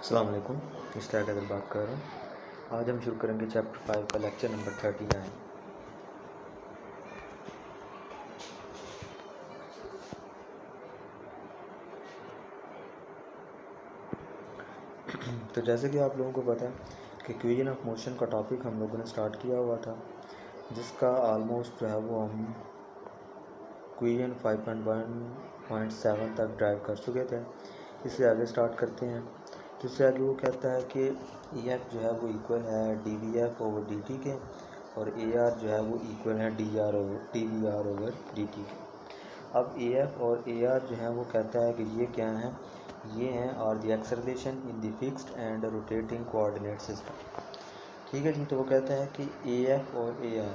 अस्सलाम वालेकुम। इस्ताक अदर बात कर रहा हूँ। आज हम शुरू करेंगे चैप्टर 5 का लेक्चर नंबर 39। तो जैसे कि आप लोगों को पता है कि इक्वेशन ऑफ मोशन का टॉपिक हम लोगों ने स्टार्ट किया हुआ था, जिसका आलमोस्ट जो है वो हम इक्वेशन 5.1.7 तक ड्राइव कर चुके थे। इससे आगे स्टार्ट करते हैं। तो इससे आगे वो कहता है कि EF जो है वो इक्वल है dVF ओवर dt के, और AR जो है वो इक्वल है dVR ओवर dt के। अब AF और AR जो है वो कहता है कि ये क्या हैं, ये हैं are the acceleration in the fixed and rotating coordinate system. ठीक है जी। तो वो कहता है कि AF और AR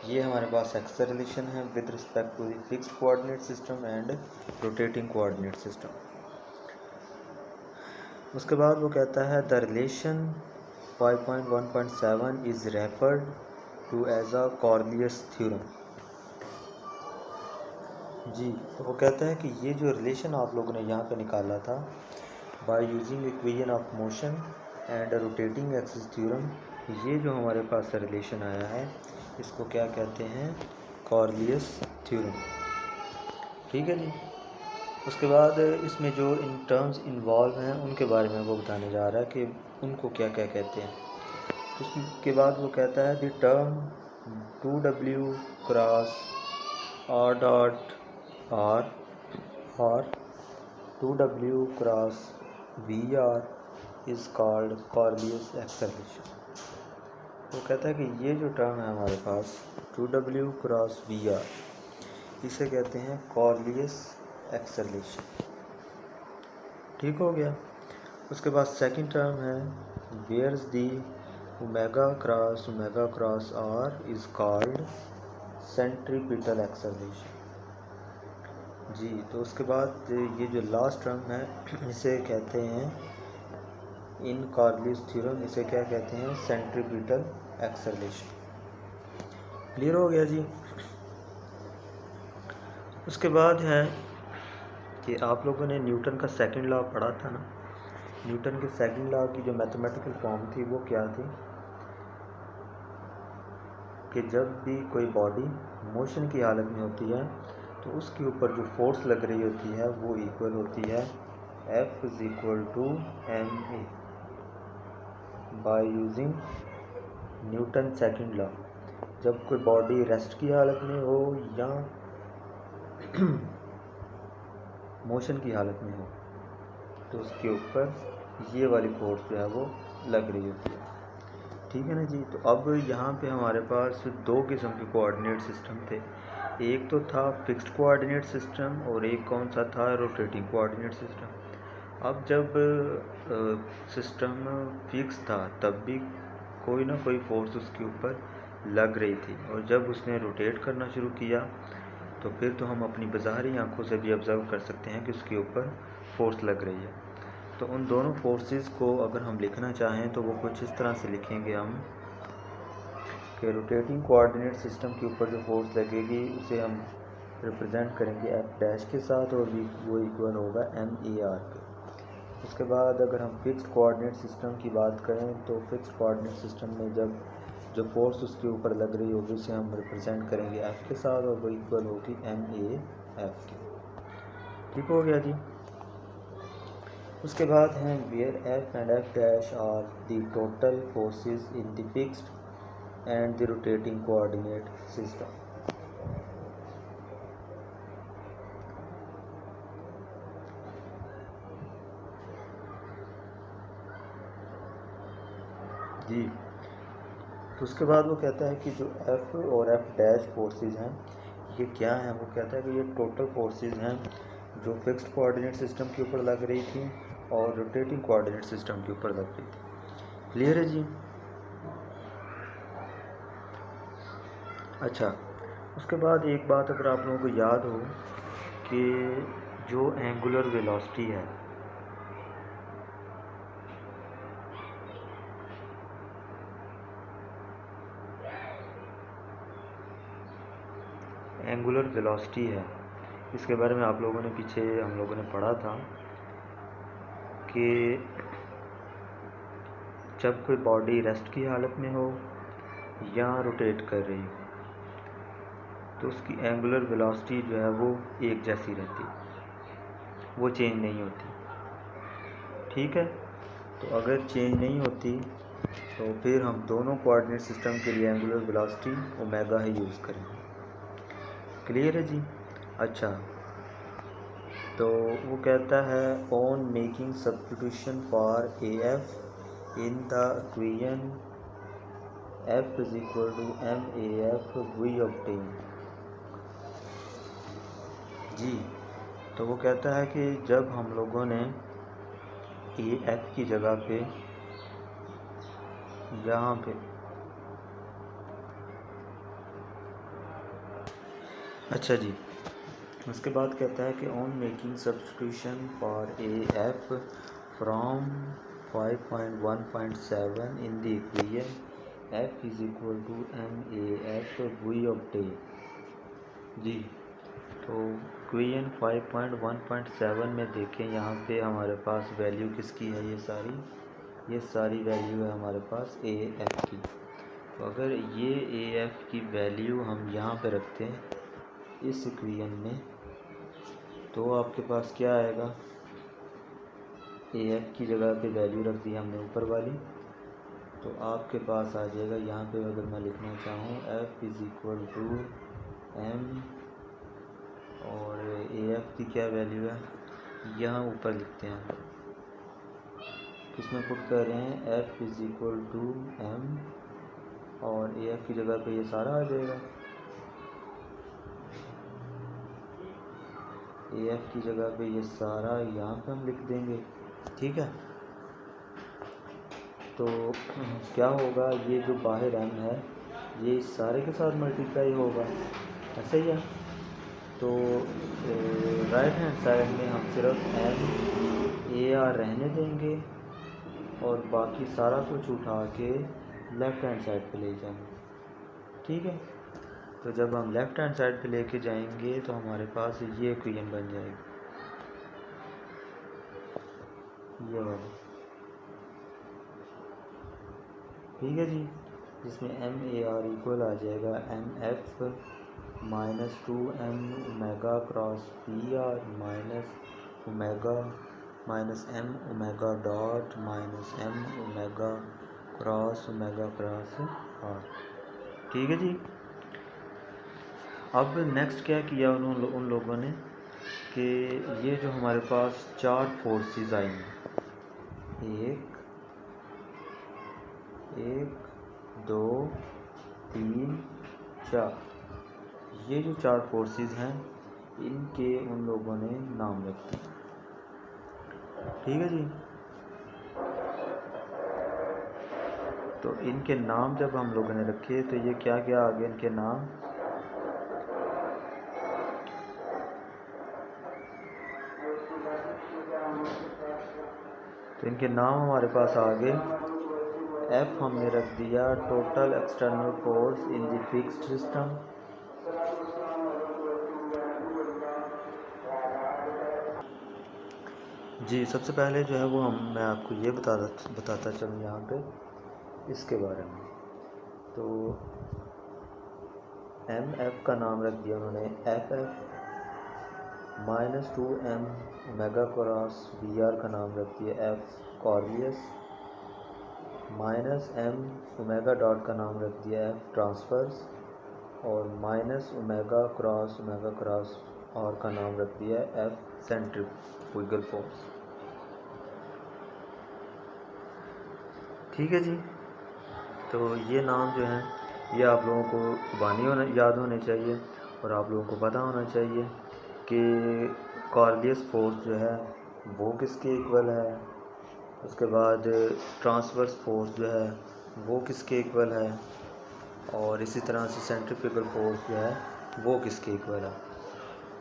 ये हमारे पास एक्सेलरेशन है with respect to the fixed coordinate system and rotating coordinate system. उसके बाद वो कहता है the relation 5.1.7 is referred to as a Coriolis theorem. जी। तो वो कहता है कि ये जो रिलेशन आप लोगों ने यहाँ पे निकाला था by using equation of motion and rotating axis theorem, ये जो हमारे पास रिलेशन आया है इसको क्या कहते हैं, कॉर्लियस थ्योरम। ठीक है जी। उसके बाद इसमें जो इन टर्म्स इन्वॉल्व हैं उनके बारे में वो बताने जा रहा है कि उनको क्या क्या कहते हैं। उसके बाद वो कहता है the term 2W cross R dot R और 2W cross VR is called Coriolis acceleration. वो कहता है कि ये जो टर्म है हमारे पास 2W क्रॉस VR, इसे कहते हैं कॉर्लियस एक्सेलरेशन। ठीक हो गया। उसके बाद सेकंड टर्म है where's the omega cross R is called centripetal acceleration. जी। तो उसके बाद ये जो लास्ट टर्म है इसे कहते हैं इन कॉर्लियस थ्योरम, इसे क्या कहते हैं, सेंट्रीपिटल एक्सेलरेशन। क्लियर हो गया जी। उसके बाद है कि आप लोगों ने न्यूटन का सेकंड लॉ पढ़ा था ना। न्यूटन के सेकंड लॉ की जो मैथमेटिकल फॉर्म थी वो क्या थी कि जब भी कोई बॉडी मोशन की हालत में होती है तो उसके ऊपर जो फोर्स लग रही होती है वो इक्वल होती है F is equal to ma by using Newton second law. जब कोई बॉडी रेस्ट की हालत में हो या मोशन की हालत में हो तो उसके ऊपर ये वाली फोर्स जो है वो लग रही होती है। ठीक है ना जी। तो अब यहाँ पे हमारे पास दो किस्म के कोऑर्डिनेट सिस्टम थे। एक तो था फिक्स्ड कोऑर्डिनेट सिस्टम और एक कौन सा था, रोटेटिंग कोऑर्डिनेट सिस्टम। अब जब सिस्टम फिक्स था तब भी कोई ना कोई फोर्स उसके ऊपर लग रही थी, और जब उसने रोटेट करना शुरू किया तो फिर तो हम अपनी बाज़ारी आंखों से भी ऑब्ज़र्व कर सकते हैं कि उसके ऊपर फोर्स लग रही है। तो उन दोनों फोर्सेस को अगर हम लिखना चाहें तो वो कुछ इस तरह से लिखेंगे हम कि रोटेटिंग कोऑर्डिनेट सिस्टम के ऊपर जो फोर्स लगेगी उसे हम रिप्रेजेंट करेंगे F डैश के साथ, और वो इक्वल होगा MAR के। उसके बाद अगर हम फिक्स्ड कोऑर्डिनेट सिस्टम की बात करें तो फिक्स्ड कोऑर्डिनेट सिस्टम में जब जो फोर्स उसके ऊपर लग रही होगी उसे हम रिप्रेजेंट करेंगे F के साथ, और वो इक्वल होगी MAF के। ठीक हो गया जी। उसके बाद हैं where F and F dash are the total forces in the fixed and the rotating coordinate system. जी। तो उसके बाद वो कहता है कि जो F और F डैश फोर्सेस हैं ये क्या हैं। वो कहता है कि ये टोटल फोर्सेस हैं जो फिक्स्ड कोऑर्डिनेट सिस्टम के ऊपर लग रही थी और रोटेटिंग कोऑर्डिनेट सिस्टम के ऊपर लग रही थी। क्लियर है जी। अच्छा। उसके बाद एक बात अगर आप लोगों को याद हो कि जो एंगुलर वेलोसिटी है, एंगुलर वेलोसिटी है, इसके बारे में आप लोगों ने पीछे हम लोगों ने पढ़ा था कि जब कोई बॉडी रेस्ट की हालत में हो या रोटेट कर रही हो तो उसकी एंगुलर वेलोसिटी जो है वो एक जैसी रहती है, वो चेंज नहीं होती। ठीक है, तो अगर चेंज नहीं होती तो फिर हम दोनों कोऑर्डिनेट सिस्टम के लिए एंगुलर वेलोसिटी ओमेगा ही यूज़ करेंगे। क्लियर है जी। अच्छा, तो वो कहता है on making substitution for a F in the equation F is equal to m a F v obtain. जी, तो वो कहता है कि जब हम लोगों ने ए एफ की जगह पे यहाँ पे अच्छा जी, उसके बाद कहता है कि on making substitution for a F from 5.1.7 in the equation F is equal to m a F v obtain. जी, तो इक्वेशन 5.1.7 में देखें, यहाँ पे हमारे पास वैल्यू किसकी है, ये सारी वैल्यू है हमारे पास ए एफ की। तो अगर ये ए एफ की वैल्यू हम यहाँ पे रखते हैं इस इक्वेशन में, तो आपके पास क्या आएगा, ए एफ की जगह पे वैल्यू रख दी हमने ऊपर वाली, तो आपके पास आ जाएगा यहाँ पे अगर मैं लिखना चाहूँ F is equal to M और ए एफ की क्या वैल्यू है, यहाँ ऊपर लिखते हैं, किसमें पुट कर रहे हैं, F is equal to M और ए एफ की जगह पे ये सारा आ जाएगा, ए एफ की जगह पे ये सारा यहाँ पे हम लिख देंगे। ठीक है, तो क्या होगा, ये जो बाहर एम है ये इस सारे के साथ मल्टीप्लाई होगा, ऐसा ही है। तो राइट हैंड साइड में हम सिर्फ एम ए आर रहने देंगे और बाकी सारा कुछ उठा के लेफ़्ट हैंड साइड पे ले जाएंगे। ठीक है, तो जब हम लेफ़्ट हैंड साइड पे लेके जाएंगे तो हमारे पास ये इक्वेशन बन जाएगी, ये वाला। ठीक है जी, जिसमें एम ए आर इक्वल आ जाएगा M F minus 2m omega cross P R minus omega minus M omega dot minus M omega cross R. ठीक है जी। अब नेक्स्ट क्या किया उन लोगों ने कि ये जो हमारे पास चार फोर्सेस आई हैं, एक दो तीन चार, ये जो चार फोर्सेस हैं इनके उन लोगों ने नाम रख दिए। ठीक है जी, तो इनके नाम जब हम लोगों ने रखे तो ये क्या क्या आ गए इनके नाम, तो इनके नाम हमारे पास आ गए। एफ हमने रख दिया total external force in the fixed system, जी सबसे पहले जो है वो मैं आपको ये बताता चलूँ यहाँ पे इसके बारे में। तो एम एफ का नाम रख दिया उन्होंने F minus 2m omega cross v r का नाम रख दिया F Coriolis, minus M omega dot का नाम रख दिया एफ ट्रांसफर्स और माइनस ओमेगा क्रॉस और का नाम रख दिया एफ सेंट्रीफ्यूगल फोर्स। ठीक है जी, तो ये नाम जो हैं ये आप लोगों को याद होने चाहिए और आप लोगों को पता होना चाहिए कि कॉर्लियस फोर्स जो है वो किसके इक्वल है, उसके बाद ट्रांसवर्स फोर्स जो है वो किसके इक्वल है और इसी तरह से सेंट्रीफ्यूगल फोर्स जो है वो किसके इक्वल है।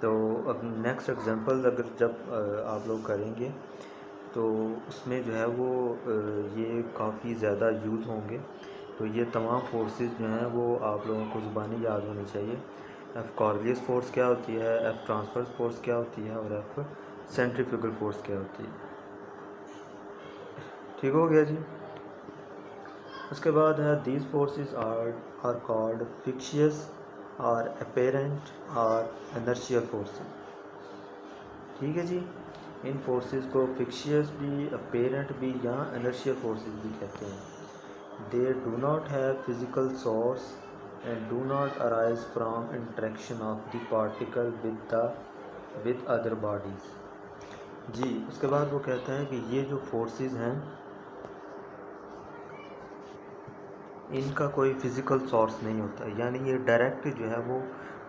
तो अब नेक्स्ट एग्जांपल अगर जब आप लोग करेंगे तो उसमें जो है वो ये काफ़ी ज़्यादा यूज़ होंगे। तो ये तमाम फोर्सेस जो हैं वो आप लोगों को ज़ुबानी याद होनी चाहिए। एफ कॉर्लियस फोर्स क्या होती है, एफ ट्रांसवर्स फोर्स क्या होती है और एफ सेंट्रीफ्यूगल फोर्स क्या होती है। ठीक हो गया जी। उसके बाद है these forces are called fictitious और अपेरेंट और इनर्शियल फोर्सेस। ठीक है जी, इन फोर्सेस को फिक्शियस भी, अपेरेंट भी या इनर्शियल फोर्सेस भी कहते हैं। They do not have physical source and do not arise from interaction of the particle with other bodies. जी, उसके बाद वो कहता है कि ये जो फोर्सेस हैं इनका कोई फ़िज़िकल सोर्स नहीं होता, यानी ये डायरेक्ट जो है वो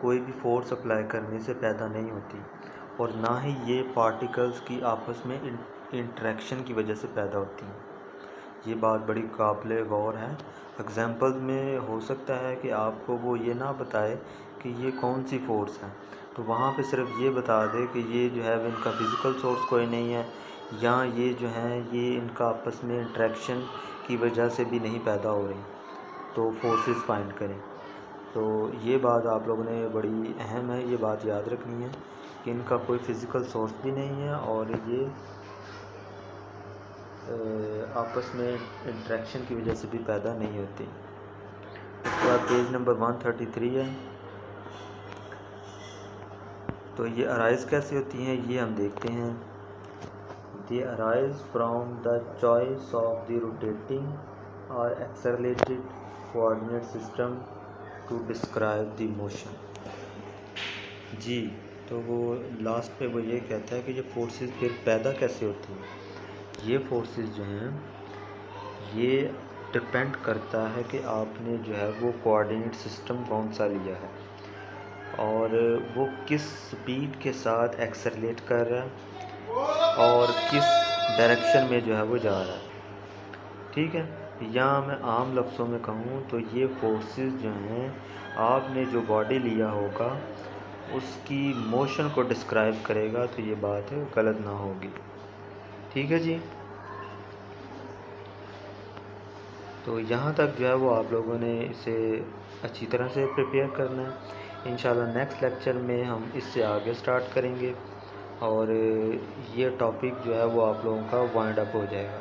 कोई भी फोर्स अप्लाई करने से पैदा नहीं होती, और ना ही ये पार्टिकल्स की आपस में इंटरेक्शन की वजह से पैदा होती हैं। ये बात बड़ी काबिल गौर है। एग्जांपल्स में हो सकता है कि आपको वो ये ना बताए कि ये कौन सी फ़ोर्स है, तो वहाँ पे सिर्फ ये बता दे कि ये जो है इनका फ़िज़िकल सोर्स कोई नहीं है, या ये जो है ये इनका आपस में इंटरेक्शन की वजह से भी नहीं पैदा हो रही, तो फोर्सेस फाइंड करें। तो ये बात आप लोगों ने बड़ी अहम है, ये बात याद रखनी है कि इनका कोई फ़िज़िकल सोर्स भी नहीं है और ये आपस में इंटरेक्शन की वजह से भी पैदा नहीं होती। उसके बाद पेज नंबर 133 है। तो ये अराइज़ कैसे होती हैं ये हम देखते हैं। They arise from the choice of the rotating और accelerated coordinate system to describe the motion. जी, तो वो लास्ट पे वो ये कहता है कि ये फोर्सेस फिर पैदा कैसे होती हैं। ये फोर्सेस जो हैं ये डिपेंड करता है कि आपने जो है वो कोऑर्डिनेट सिस्टम कौन सा लिया है और वो किस स्पीड के साथ एक्सेलरेट कर रहा है और किस डायरेक्शन में जो है वो जा रहा है। ठीक है, या मैं आम लफ्ज़ों में कहूँ तो ये फोर्सेस जो हैं आपने जो बॉडी लिया होगा उसकी मोशन को डिस्क्राइब करेगा, तो ये बात गलत ना होगी। ठीक है जी, तो यहाँ तक जो है वो आप लोगों ने इसे अच्छी तरह से प्रिपेयर करना है। इंशाल्लाह नेक्स्ट लेक्चर में हम इससे आगे स्टार्ट करेंगे और ये टॉपिक जो है वो आप लोगों का वाइंड अप हो जाएगा।